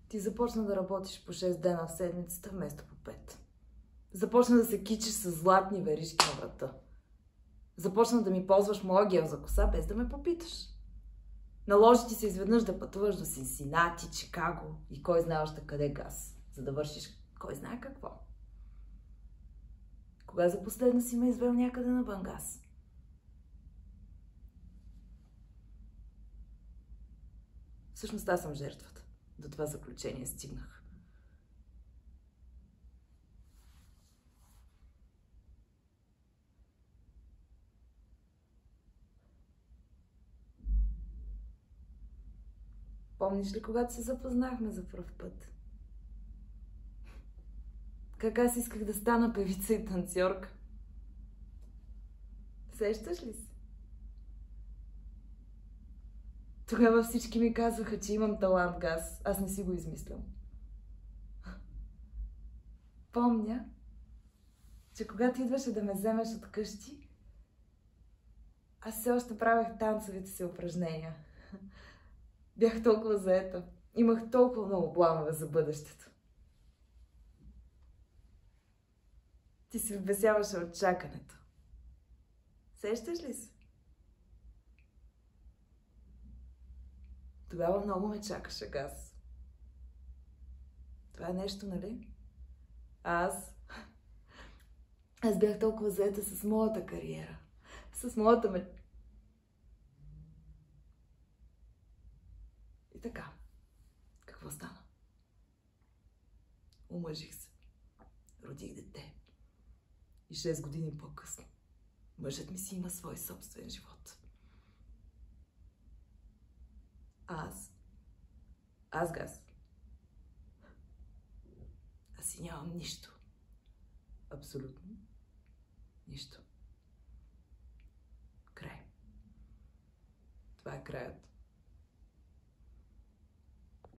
Ти започна да работиш по 6 дена в седмицата вместо по 5. Започна да се кичиш с златни веришки на врата. Започна да ми ползваш моя гел за коса, без да ме попиташ. Наложи ти се изведнъж да пътуваш до Синсинати, Чикаго и кой знае още къде газ, за да вършиш кой знае какво. Кога за последно си ме извел някъде на Бангас? Всъщност аз съм жертвата. До това заключение стигнах. Помниш ли, когато се запознахме за пръв път? Как аз исках да стана певица и танцорка? Сещаш ли се? Тогава всички ми казваха, че имам талант, Газ. Аз не си го измислям. Помня, че когато идваше да ме вземеш от къщи, аз все още правех танцовите си упражнения. Бях толкова заета. Имах толкова много планове за бъдещето. Ти се вбесяваше от чакането. Сещаш ли се? Тогава много ме чакаше, Газ. Това е нещо, нали? Аз бях толкова заета с моята кариера. С моята И така. Какво стана? Омъжих се. Родих дете. И 6 години по-късно мъжът ми си има свой собствен живот. Аз, Газ. Аз си нямам нищо. Абсолютно нищо. Край. Това е краят.